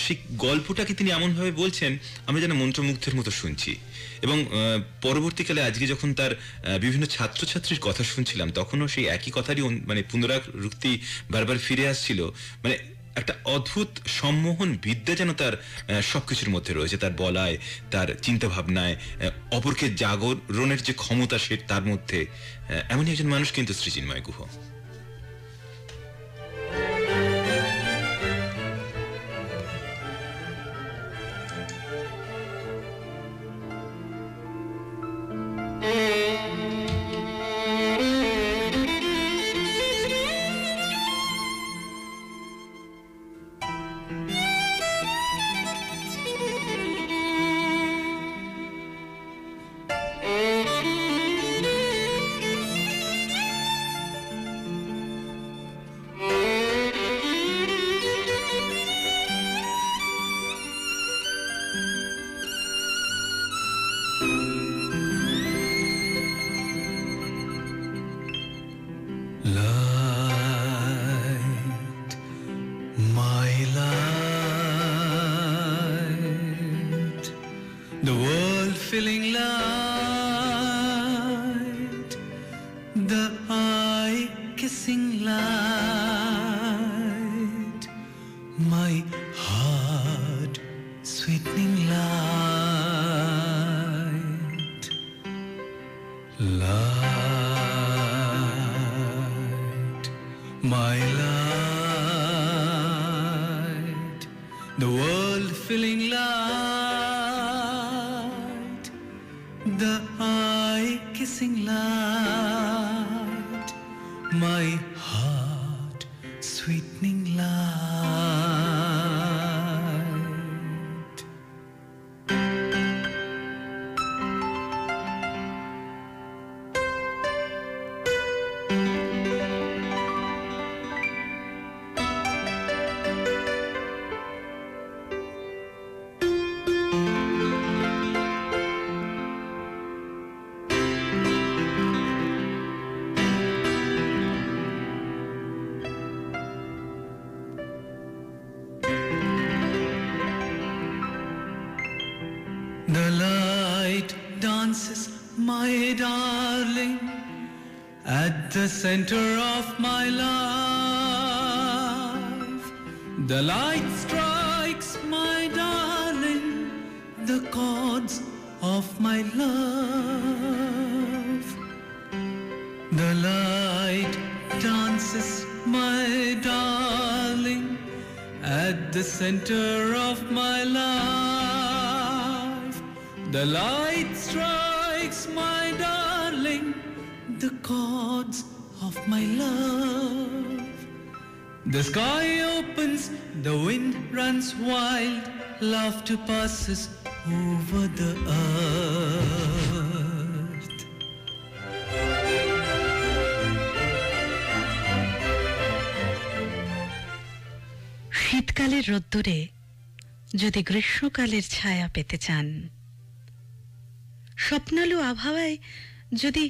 সেই গল্পটাকে তিনি এমনভাবে বলছেন আমরা যেন মন্ত্রমুগ্ধের মতো শুনছি। এবং পরবর্তীকালে আজকে যখন তার বিভিন্ন ছাত্রছাত্রীর কথা শুনছিলাম, তখনও সেই একই কথারই পুনরাবৃত্তি বারবার ফিরে আসছিল। একটা অদ্ভুত সম্মোহন বিদ্যা যেন তার সবকিছুর মধ্যে রয়েছে, তার বলায়, তার চিন্তা ভাবনায়, অপরকে জাগরণের যে ক্ষমতা সে তার মধ্যে। এমনই একজন মানুষ কিন্তু শ্রী চিন্ময় Guha. light, the eye-kissing light, my heart sweetening light, light, my light, the world filling light, the eye-kissing light, my heart sweetening light. The light dances, my darling, at the center of my life. The light strikes, my darling, the chords of my love. The light dances, my darling, at the center of my life. The light strikes, my darling, the chords of my love. The sky opens, the wind runs wild, laughter passes over the earth. শীতকালের রোদ্দুরে যদি গ্রীষ্মকালের ছায়া পেতে চান, স্বপ্নালু আবহাওয়ায় যদি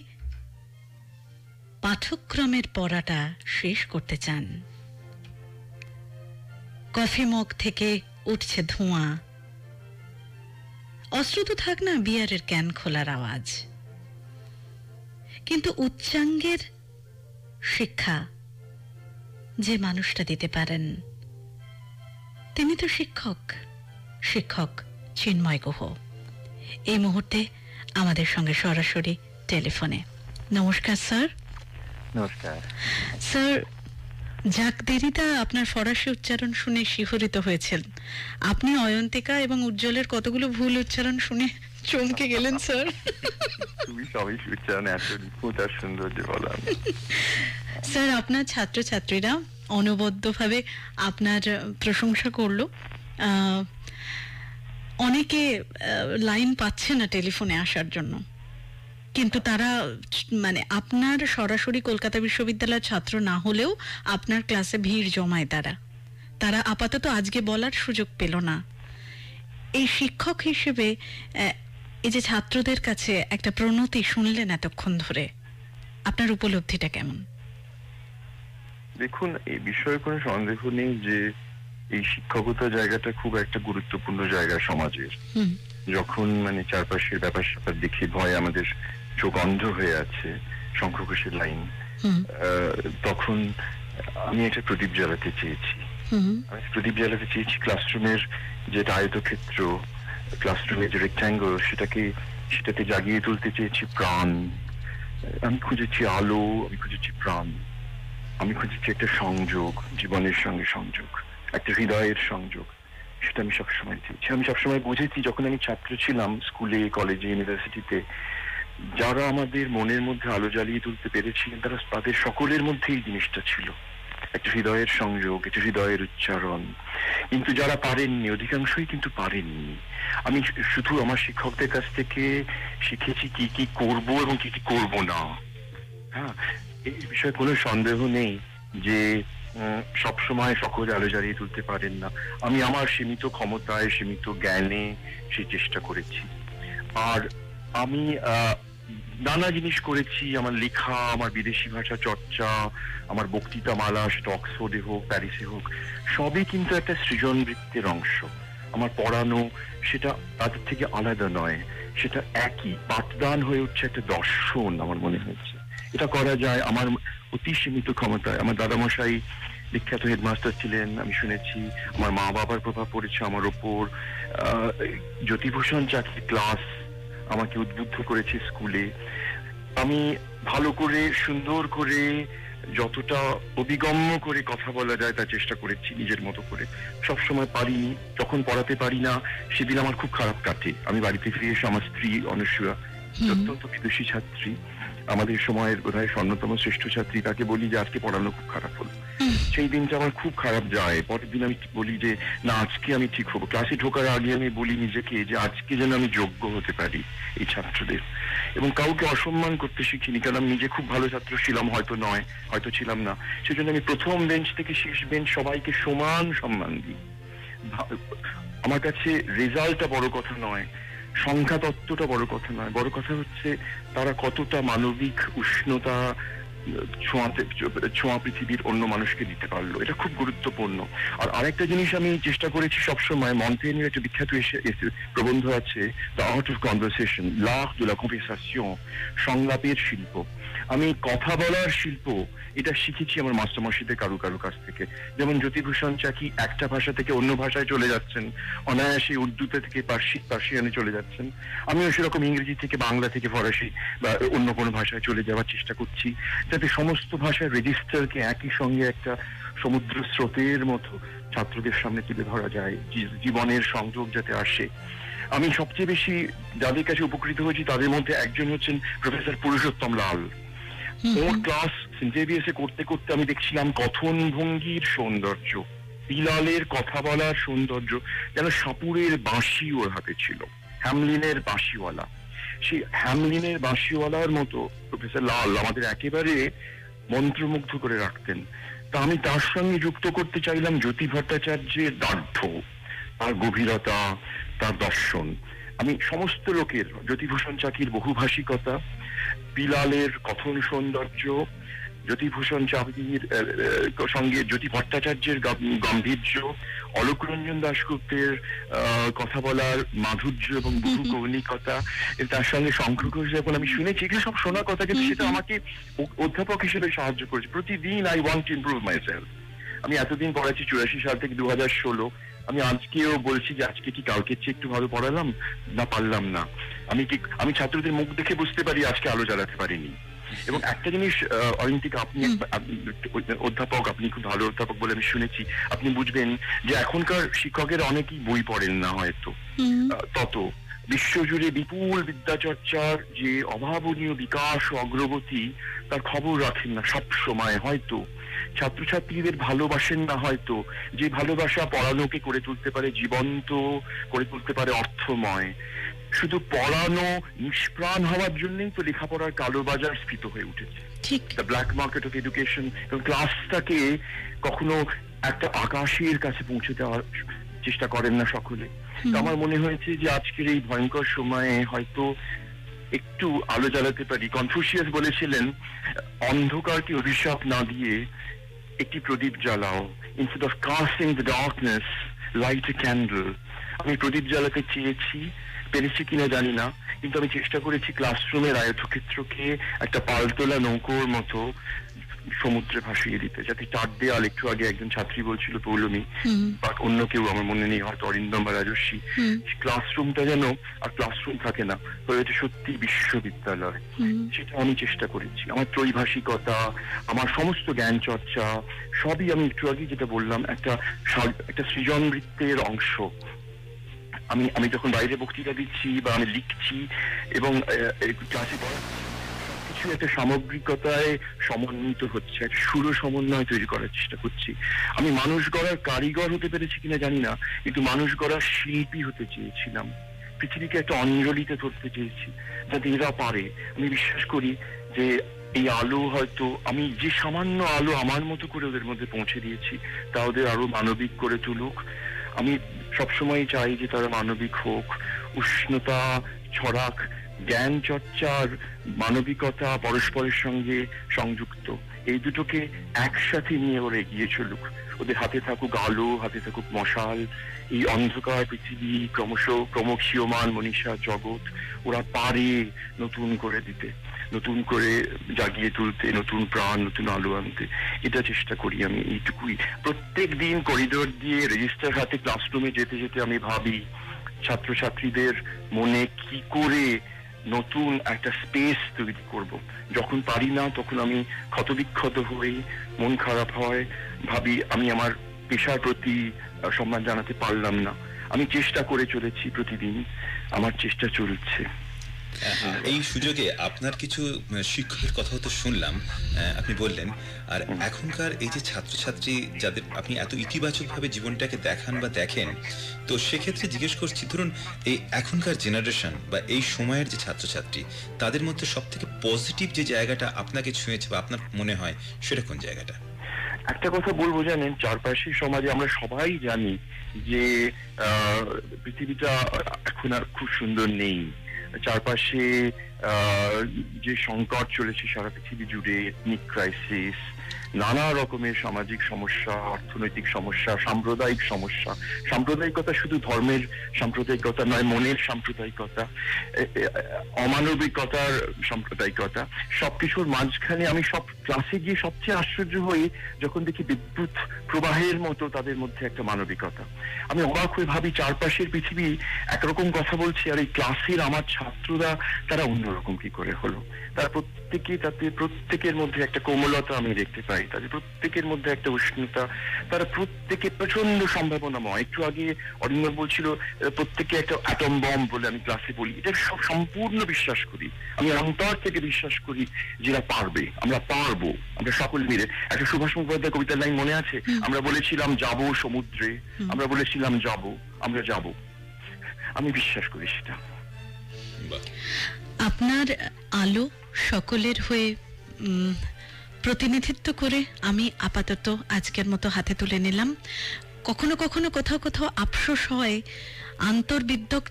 পাঠক্রমের পড়াটা শেষ করতে চান, কফি মগ থেকে উঠছে ধোঁয়া, অস্ত্র তো থাক না বিয়ারের ক্যান খোলার আওয়াজ, কিন্তু উচ্চাঙ্গের শিক্ষা যে মানুষটা দিতে পারেন তিনি তো শিক্ষক, শিক্ষক চিন্ময় গুহ এই মুহূর্তে আমাদের সঙ্গে সরাসরি টেলিফোনে। নমস্কার স্যার। নমস্কার স্যার, যাক দেরিতা আপনার ফরাসি উচ্চারণ শুনে শিহরিত হয়েছেন। আপনি অয়ন্তিকা এবং উজ্জ্বলের কতগুলো ভুল উচ্চারণ শুনে চমকে গেলেন স্যার। তুমি সবই উচ্চারণ এত নিখুঁত আর সুন্দর যে বললাম। স্যার, আপনার ছাত্রছাত্রীরা অনবদ্যভাবে আপনার প্রশংসা করলো। অনেকে লাইন পাচ্ছে না টেলিফোনে আসার জন্য, কিন্তু তারা মানে আপনার সরাসরি কলকাতা বিশ্ববিদ্যালয়ের ছাত্র না হলেও আপনার ক্লাসে ভিড় জমায় তারা আপাতত আজকে বলার সুযোগ পেল না। এই শিক্ষক হিসেবে এই যে ছাত্রদের কাছে একটা প্রণতি শুনলেন এতক্ষণ ধরে, আপনার উপলব্ধিটা কেমন? দেখুন, এই বিষয়ে কোনো সন্দেহ নেই যে এই শিক্ষকতা জায়গাটা খুব একটা গুরুত্বপূর্ণ জায়গা সমাজের। যখন মানে চারপাশের ব্যাপার স্যাপার দেখে ভয় আমাদের চোখ অন্ধ হয়ে আছে, শঙ্খ ঘোষের লাইন, তখন আমি একটা প্রদীপ জ্বালাতে চেয়েছি। আমি প্রদীপ জ্বালাতে চেয়েছি ক্লাসরুমের যেটা আয়তক্ষেত্র, ক্লাসরুমের যে রেক্ট্যাঙ্গল, সেটাতে জাগিয়ে তুলতে চেয়েছি প্রাণ। আমি খুঁজেছি আলো, আমি খুঁজেছি প্রাণ, আমি খুঁজেছি একটা সংযোগ, জীবনের সঙ্গে সংযোগ, একটা হৃদয়ের সংযোগ। সেটা আমি সবসময় চেয়েছি। আমি সবসময় বুঝেছি যখন আমি ছাত্র ছিলাম স্কুলে, কলেজে, ইউনিভার্সিটিতে, যারা আমাদের মনের মধ্যে আলো জ্বালিয়ে তুলতে পেরেছিলেন তাদের সকলের মধ্যে এই জিনিসটা ছিল, একটা হৃদয়ের সংযোগ, একটা হৃদয়ের উচ্চারণ। কিন্তু যারা পারেননি, অধিকাংশই কিন্তু পারেননি। আমি শুধু আমার শিক্ষকদের কাছ থেকে শিখেছি কি কি করব এবং কি কি করব না। হ্যাঁ, এই বিষয়ে কোনো সন্দেহ নেই যে সবসময় সকলে আলো জ্বালিয়ে তুলতে পারেন না। আমি আমার সীমিত ক্ষমতায়, সীমিত জ্ঞানে সেই চেষ্টা করেছি। আর আমি নানা জিনিস করেছি, আমার লেখা, আমার বিদেশি ভাষা চর্চা, আমার বক্তৃতা মালা, সেটা অক্সফোর্ডে হোক, প্যারিসে হোক, সবই কিন্তু একটা সৃজন বৃত্তের অংশ। আমার পড়ানো সেটা তাদের থেকে আলাদা নয়, সেটা একই পাঠদান হয়ে উঠছে একটা দর্শন আমার মনে হয়েছে। এটা করা যায় আমার অতি সীমিত ক্ষমতায়। আমার দাদামশাই বিখ্যাত হেডমাস্টার ছিলেন, আমি শুনেছি। আমার মা বাবার প্রভাব পড়েছে আমার ওপর। জ্যোতিভূষণ চাকি ক্লাস আমাকে উদ্বুদ্ধ করেছে স্কুলে। আমি ভালো করে সুন্দর করে যতটা অভিগম্য করে কথা বলা যায় তার চেষ্টা করেছি নিজের মতো করে। সবসময় পারিনি, যখন পড়াতে পারি না সেদিন আমার খুব খারাপ কাটে। আমি বাড়িতে ফিরে এসে আমার স্ত্রী অনসূয়া, অত্যন্ত বিদুষী ছাত্রী, আমাদের সময়ের বোধহয় স্বর্ণতম শ্রেষ্ঠ ছাত্রী, তাকে বলি যে আজকে পড়ানো খুব খারাপ হলো। সেই দিনটা আমার খুব খারাপ যায়। পরের দিন আমি বলি যে না, আজকে আমি ঠিক হবো। ক্লাসে ঢোকার আগে আমি বলি নিজেকে যে আজকে যেন আমি যোগ্য হতে পারি এই ছাত্রদের। এবং কাউকে অসম্মান করতে শিখিনি, কারণ আমি নিজে খুব ভালো ছাত্র ছিলাম, হয়তো নয়, হয়তো ছিলাম না। সেজন্য আমি প্রথম বেঞ্চ থেকে শেষ বেঞ্চ সবাইকে সমান সম্মান দিই। আমার কাছে রেজাল্টটা বড় কথা নয়, সংখ্যা তত্ত্বটা বড় কথা নয়, বড় কথা হচ্ছে তারা কতটা মানবিক উষ্ণতা ছোঁয়া পৃথিবীর অন্য মানুষকে দিতে পারলো। এটা খুব গুরুত্বপূর্ণ। আর আরেকটা জিনিস আমি চেষ্টা করেছি সবসময়, মন্টেনিয়ার একটা বিখ্যাত প্রবন্ধ আছে, দ্য আর্ট অফ কনভারসেশন, লার্ট de la conversation, সংলাপের শিল্প। আমি কথা বলার শিল্প এটা শিখেছি আমার মাস্টারমশাইদের কারো কাছ থেকে। যেমন জ্যোতিভূষণ চাকি একটা ভাষা থেকে অন্য ভাষায় চলে যাচ্ছেন, অনায়াসে উর্দুতে থেকে পার্সিয়ানে চলে যাচ্ছেন। আমিও সেরকম ইংরেজি থেকে বাংলা থেকে ফরাসি বা অন্য কোনো ভাষায় চলে যাওয়ার চেষ্টা করছি, যাতে সমস্ত ভাষার রেজিস্টারকে একই সঙ্গে একটা সমুদ্র স্রোতের মতো ছাত্রদের সামনে তুলে ধরা যায়, জীবনের সংযোগ যাতে আসে। আমি সবচেয়ে বেশি যাদের কাছে উপকৃত হয়েছি তাদের মধ্যে একজন হচ্ছেন প্রফেসর পুরুষোত্তম লাল। ওর ক্লাস সেন্ট জেভিয়ার্সে করতে করতে আমি দেখছিলাম কথন ভঙ্গির সৌন্দর্য, বিলালের কথা বলার সৌন্দর্য, যেন সাপুরের বাঁশি ওর হাতে ছিল, হ্যামলিনের বাঁশিওয়ালা। সেই হ্যামলিনের বাঁশিওয়ালার মতো প্রফেসর লাল আমাদের একেবারে মন্ত্রমুগ্ধ করে রাখতেন। তা আমি তার সঙ্গে যুক্ত করতে চাইলাম জ্যোতি ভট্টাচার্যের দার্ঢ্য, তার গভীরতা, তার দর্শন। আমি সমস্ত লোকের, জ্যোতিভূষণ চাকির বহুভাষিকতা, বিলালের কথন সৌন্দর্য, জ্যোতিভূষণ চাকির সঙ্গে জ্যোতি ভট্টাচার্যের গাম্ভীর্য, অলোকরঞ্জন দাশগুপ্তের কথা বলার মাধুর্য এবং বহু কৌণিকতা, তার সঙ্গে শঙ্খ ঘোষ যখন আমি শুনেছি, এগুলো সব শোনা কথা, কিন্তু সেটা আমাকে অধ্যাপক হিসেবে সাহায্য করেছে। প্রতিদিন I want to improve my self. আমি এতদিন পড়াচ্ছি 84 সাল থেকে 2016। আমি আজকেও বলছি যে আজকে কি কালকের চেয়ে একটু ভালো পড়ালাম না, পারলাম না। আমি ছাত্রদের মুখ দেখে বুঝতে পারি আজকে আলো জ্বালাতে পারিনি। এবং একটা জিনিস অরিন্তিকা, আপনি অধ্যাপক, আপনি খুব ভালো অধ্যাপক বলে আমি শুনেছি, আপনি বুঝবেন যে এখনকার শিক্ষকের অনেকেই বই পড়েন না হয়তো, তত বিশ্বজুড়ে বিপুল বিদ্যাচর্চার যে অভাবনীয় বিকাশ ও অগ্রগতি তার খবর রাখেন না সব সময়। হয়তো ছাত্রছাত্রীদের ভালোবাসেন না, হয়তো যে ভালোবাসা পড়ানোকে করে তুলতে পারে জীবন্ত, করে তুলতে পারে অর্থময়। শুধু পড়ানো, নিষ্প্রাণ হওয়ার জন্যই তো লেখাপড়ার কালোবাজার স্ফীত হয়ে উঠেছে, the black market of education. এবং ক্লাসটাকে কখনো একটা আকাশের কাছে পৌঁছে দেওয়ার চেষ্টা করেন না সকলে। আমার মনে হয়েছে যে আজকের এই ভয়ঙ্কর সময়ে হয়তো একটু আলো জ্বালাতে পারি। কনফুসিয়াস বলেছিলেন, অন্ধকারকে অভিশাপ না দিয়ে একটি প্রদীপ জ্বালাও। Instead of casting the darkness, light A candle. আমি প্রদীপ জ্বালাতে চেয়েছি, পেরেছি কিনা জানি না, কিন্তু আমি চেষ্টা করেছি ক্লাসরুমের আয়তক্ষেত্রকে একটা পালতোলা নৌকোর মতো সমুদ্রে ভাসিয়ে দিতে, যাতে চার দেয়াল, একটু আগে একজন ছাত্রী বলছিল পৌলমী, বা অন্য কেউ, আমার মনে নেই, হয়তো অরিন্দম বা রাজস্বী, ক্লাসরুমটা যেন আর ক্লাসরুম থাকে না, হয়েছে সত্যি বিশ্ববিদ্যালয়। সেটা আমি চেষ্টা করেছি। আমার ত্রৈভাষিকতা, আমার সমস্ত জ্ঞান চর্চা সবই আমি একটু আগে যেটা বললাম একটা সৃজন বৃত্তের অংশ। আমি যখন বাইরে বক্তৃতা দিচ্ছি বা আমি লিখছি এবং ক্লাসে কিছু একটা সামগ্রিকতায় সমন্বিত হচ্ছে, একটা সুর সমন্বয় তৈরি করার চেষ্টা করছি। আমি মানুষ গড়ার কারিগর হতে পেরেছি কিনা জানি না, কিন্তু মানুষ গড়ার শিল্পী হতে চেয়েছিলাম। পৃথিবীকে একটা অঞ্জলিতে ধরতে চেয়েছি, যাতে এরা পারে। আমি বিশ্বাস করি যে এই আলো, হয়তো আমি যে সামান্য আলো আমার মতো করে ওদের মধ্যে পৌঁছে দিয়েছি, তা ওদের আরো মানবিক করে তুলুক। আমি সবসময় চাই যে তারা মানবিক হোক, উষ্ণতা ছড়াক, জ্ঞান চর্চার মানবিকতা পরস্পরের সঙ্গে সংযুক্ত, এই দুটোকে একসাথে নিয়ে ওরা এগিয়ে চলুক। ওদের হাতে থাকুক আলো, হাতে থাকুক মশাল। এই অন্ধকার পৃথিবী ক্রমক্ষীয়মান মনীষা জগৎ ওরা পারে নতুন করে দিতে, নতুন করে জাগিয়ে তুলতে, নতুন প্রাণ, নতুন আলো আনতে। এটা চেষ্টা করি আমি, এইটুকুই। প্রত্যেক দিন করিডোর দিয়ে রেজিস্টার হাতে ক্লাসরুমে যেতে যেতে আমি ভাবি ছাত্রছাত্রীদের মনে কি করে নতুন একটা স্পেস তৈরি করব। যখন পারি না তখন আমি ক্ষতবিক্ষত হই, মন খারাপ হয়, ভাবি আমি আমার পেশার প্রতি সম্মান জানাতে পারলাম না। আমি চেষ্টা করে চলেছি, প্রতিদিন আমার চেষ্টা চলছে। এই সুযোগে আপনার কিছু শিক্ষকের কথাও তো শুনলাম, আপনি বললেন। আর এখনকার এই যে ছাত্রছাত্রী যাদের আপনি এত ইতিবাচকভাবে জীবনটাকে দেখান বা দেখেন, তো সেক্ষেত্রে জিজ্ঞেস করছি, ধরুন এই এখনকার জেনারেশন বা এই সময়ের যে ছাত্রছাত্রী, তাদের মধ্যে সব থেকে পজিটিভ যে জায়গাটা আপনাকে ছুঁয়েছে বা আপনার মনে হয়, সেটা কোন জায়গাটা? একটা কথা বলবো, জানেন, চারপাশের সমাজে আমরা সবাই জানি যে পৃথিবীটা এখন আর খুব সুন্দর নেই। চারপাশে যে সংকট চলেছে সারা পৃথিবী জুড়ে, এথনিক ক্রাইসিস, নানা রকমের সামাজিক সমস্যা, অর্থনৈতিক সমস্যা, সাম্প্রদায়িক সমস্যা। সাম্প্রদায়িকতা শুধু ধর্মের সাম্প্রদায়িকতা নয়, মনের সাম্প্রদায়িকতা, অমানবিকতার সাম্প্রদায়িকতা। সবকিছুর মাঝখানে আমি সব ক্লাসে গিয়ে সবচেয়ে আশ্চর্য হই যখন দেখি বিদ্যুৎ প্রবাহের মতো তাদের মধ্যে একটা মানবিকতা। আমি অবাক হয়ে ভাবি চারপাশের পৃথিবী একরকম কথা বলছে, আর এই ক্লাসের আমার ছাত্ররা তারা অন্যরকম কি করে হলো। তারা প্রত্যেকের মধ্যে একটা কোমলতা আমি দেখতে পাই, তাদের প্রত্যেকের মধ্যে একটা উষ্ণতা, তারা প্রত্যেকে প্রচন্ড সম্ভাবনাময়। একটু আগে অরিন্দম বলছিল প্রত্যেকে একটা অ্যাটম বম বলে আমি ক্লাসে বলি, এটা সব সম্পূর্ণ বিশ্বাস করি। আমি অন্তর থেকে বিশ্বাস করি যেটা পারবে, আমরা পারবো, আমরা সকল মিলে। একটা সুভাষ মুখোপাধ্যায় কবিতার লাইন মনে আছে? আমরা বলেছিলাম যাব সমুদ্রে, আমরা বলেছিলাম আমরা যাব। আমি বিশ্বাস করি সেটা। আপনার আলো সকলের হয়ে প্রতিনিধিত্ব করে আমি আপাতত আজকের মতো হাতে তুলে নিলাম। কখনো কখনো কোথাও কোথাও আফসোস হয় আন্তর্বিদ্যক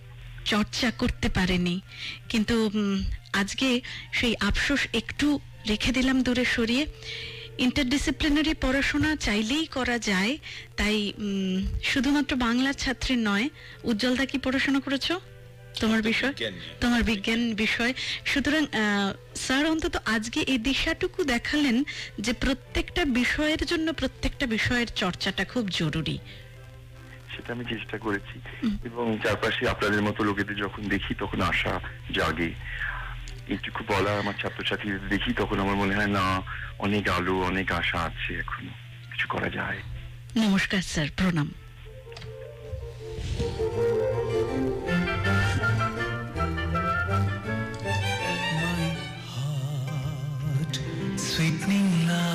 চর্চা করতে পারেনি, কিন্তু আজকে সেই আফসোস একটু রেখে দিলাম দূরে সরিয়ে। ইন্টারডিসিপ্লিনারি পড়াশোনা চাইলেই করা যায়, তাই শুধুমাত্র বাংলার ছাত্রী নয়। উজ্জ্বলদা কি পড়াশোনা করেছো? তোমার বিজ্ঞান বিষয়। সুতরাং স্যার অন্তত আজকে এই দিশাটুকু দেখালেন যে প্রত্যেকটা বিষয়ের জন্য প্রত্যেকটা বিষয়ের চর্চাটা খুব জরুরি। সেটা আমি চেষ্টা করেছি, এবং চারপাশে আপনাদের মতো লোকেদের যখন দেখি তখন আশা জাগে। এইটুকু বলা, আমার ছাত্রছাত্রীদের দেখি তখন আমার মনে হয় না, অনেক আলো, অনেক আশা আছে, এখনো কিছু করা যায়। নমস্কার স্যার, প্রণাম। Sweetening light.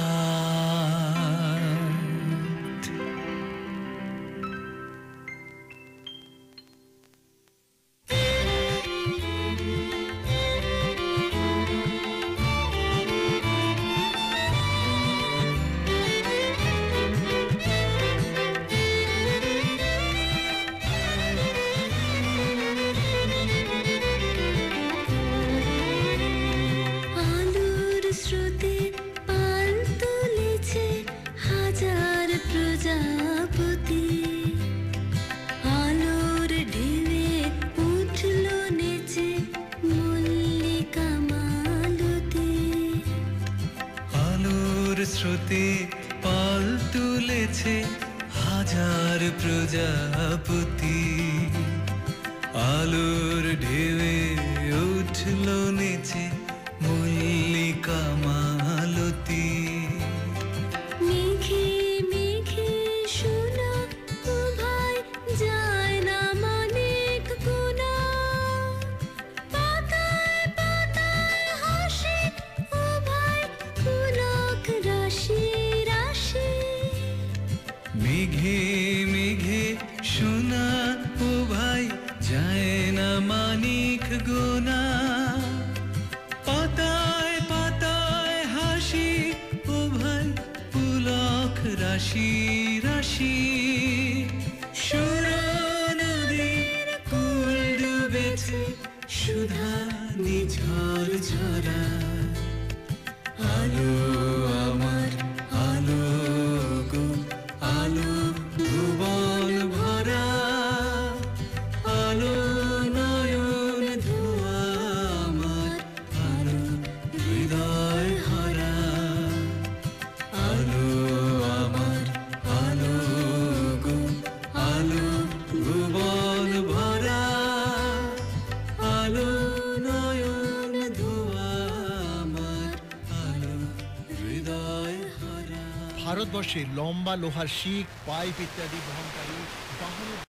স্রোতে পাল তুলেছে হাজার প্রজাপতি, আলোর ঢেউয়ে উঠল নেচে মল্লিকা মালতী। মেঘে মেঘে শোনা ও ভাই যায় না মানিক গোনা, পাতায় পাতায় হাসি ও ভাই পুলক রাশি রাশি। মেঘে মেঘে শোনা ও ভাই যায় না মানিক গোনা, পাতায় পাতায় হাসি ও ভাই পুলক রাশি রাশি। শোনো নদীর কুল ডুবেছে সুধা নিঝর ঝরা, আলো আমার ভারতবর্ষে লম্বা লোহার শিক পাইপ ইত্যাদি বহনকারী বাহনের